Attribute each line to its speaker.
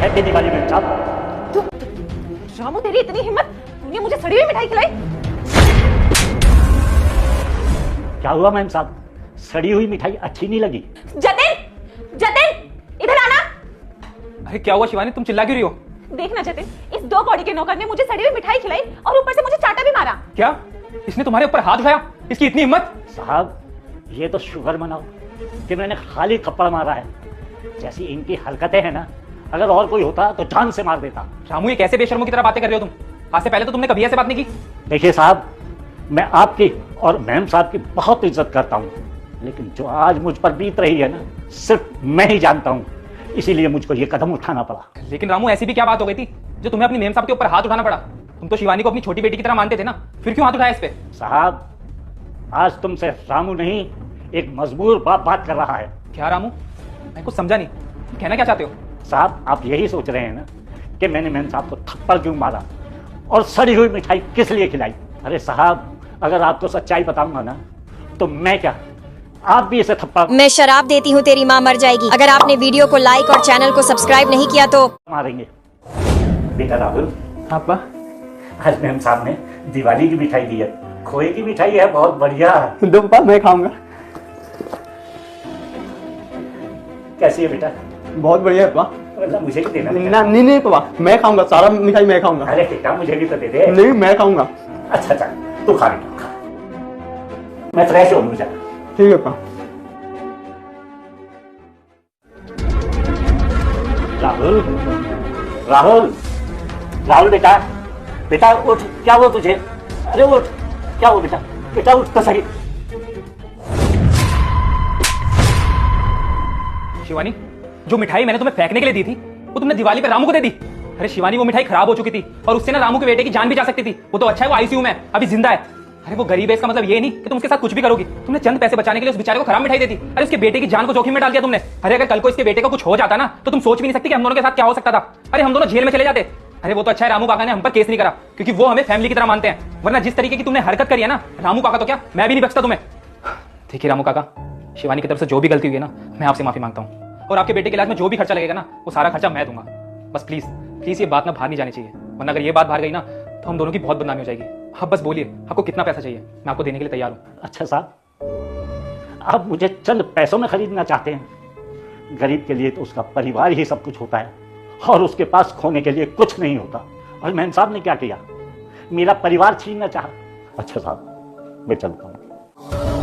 Speaker 1: Happy Diwali ma'am साहब।
Speaker 2: रामू, तेरी इतनी हिम्मत, तूने मुझे सड़ी हुई मिठाई खिलाई?
Speaker 1: क्या हुआ मैम साहब, सड़ी हुई मिठाई अच्छी नहीं लगी?
Speaker 2: जतिन, जतिन, इधर आना।
Speaker 3: अरे क्या हुआ शिवानी, तुम चिल्ला क्यों रही हो?
Speaker 2: देखना जतिन, इस 2 कौड़ी के नौकर ने मुझे सड़ी हुई मिठाई खिलाई और ऊपर से मुझे चाटा भी मारा।
Speaker 3: क्या इसने तुम्हारे ऊपर हाथ उठाया? इसकी इतनी हिम्मत?
Speaker 1: साहब ये तो शुक्र मनाओ कि मैंने खाली थप्पड़ मारा है। जैसी इनकी हरकतें हैं ना, अगर और कोई होता तो जान से मार देता।
Speaker 3: रामू, ये कैसे बेशर्मों की तरह बातें कर रहे हो तुम? आज से पहले तो तुमने कभी ऐसे बात नहीं की।
Speaker 1: देखिए साहब, मैं आपकी और मैम साहब की बहुत इज्जत करता हूँ, लेकिन जो आज मुझ पर बीत रही है ना, सिर्फ मैं ही जानता हूँ, इसीलिए मुझको ये कदम उठाना पड़ा।
Speaker 3: लेकिन रामू, ऐसी भी क्या बात हो गई थी जो तुम्हें अपनी मेम साहब के ऊपर हाथ उठाना पड़ा? तुम तो शिवानी को अपनी छोटी बेटी की तरह मानते थे ना, फिर क्यों हाथ उठाया इस पे?
Speaker 1: साहब आज तुमसे रामू नहीं, एक मजबूर बाप बात कर रहा है।
Speaker 3: क्या रामू, मैं कुछ समझा नहीं, तुम कहना क्या चाहते हो?
Speaker 1: साहब आप यही सोच रहे हैं ना कि मैंने मैम साहब को थप्पड़ क्यों मारा और सड़ी हुई मिठाई किस लिए खिलाई? अरे साहब, अगर आपको सच्चाई बताऊंगा ना, तो मैं क्या, आप भी इसे थप्पड़।
Speaker 4: मैं शराब देती हूँ तेरी माँ मर जाएगी। अगर आपने वीडियो को लाइक और चैनल को सब्सक्राइब नहीं किया तो
Speaker 1: मारेंगे। बेटा राहुल,
Speaker 3: पापा,
Speaker 1: आज मैम साहब ने दिवाली की मिठाई दी है, खोए की मिठाई है, बहुत बढ़िया।
Speaker 3: दो पापा, मैं खाऊंगा।
Speaker 1: कैसी है बेटा?
Speaker 3: बहुत बढ़िया है पापा।
Speaker 1: मतलब मुझे भी देना।
Speaker 3: नहीं पापा, मैं खाऊंगा, सारा मिठाई मैं खाऊंगा।
Speaker 1: अरे बेटा मुझे भी तो दे दे।
Speaker 3: नहीं, मैं खाऊंगा।
Speaker 1: अच्छा चल, तू खा बेटा, खा। मैं फ्रेश हो लूँ जा।
Speaker 3: ठीक है पापा।
Speaker 1: राहुल, राहुल, राहुल बेटा, बेटा उठ, क्या हुआ तुझे? अरे उठ, क्या हुआ बेटा? बेटा उठ तो सही।
Speaker 3: शिवानी, जो मिठाई मैंने तुम्हें फेंकने के लिए दी थी वो तुमने दिवाली पे रामू को दे दी। अरे शिवानी, वो मिठाई खराब हो चुकी थी और उससे ना रामू के बेटे की जान भी जा सकती थी। वो तो अच्छा है वो आईसीयू में अभी जिंदा है। अरे वो गरीब है, इसका मतलब ये नहीं कि तुम उसके साथ कुछ भी करोगी। तुमने चंद पैसे बचाने के लिए उस बेचारे को खराब मिठाई दे दी। अरे उसके बेटे की जान को जोखिम में डाल दिया तुमने। अरे अगर कल को इसके बेटे को कुछ हो जाता ना, तो तुम सोच भी नहीं सकती कि हम दोनों के साथ क्या हो सकता था। अरे हम दोनों जेल में चले जाते। अरे वो तो अच्छा है रामू काका ने हम पर केस नहीं करा, क्योंकि वो हमें फैमिली की तरह मानते हैं। वरना जिस तरीके की तुमने हरकत करी है ना, रामू काका तो क्या, मैं भी नहीं बख्शता तुम्हें। देखिए रामू काका, शिवानी की तरफ से जो भी गलती हुई है ना, मैं आपसे माफी मांगता हूँ, और आपके बेटे के इलाज में जो भी खर्चा लगेगा ना, वो सारा खर्चा मैं दूंगा। बस प्लीज प्लीज ये बात ना बाहर नहीं जानी चाहिए, वरना अगर ये बात बाहर गई ना, तो हम दोनों की बहुत बदनामी हो जाएगी। आप बस बोलिए, आपको कितना पैसा चाहिए, मैं आपको देने के लिए तैयार हूँ।
Speaker 1: अच्छा साहब, आप मुझे चंद पैसों में खरीदना चाहते हैं? गरीब के लिए तो उसका परिवार ही सब कुछ होता है, और उसके पास खोने के लिए कुछ नहीं होता। और मैम साहब ने क्या किया? मेरा परिवार छीनना चाहा। अच्छा साहब, मैं चलता हूँ।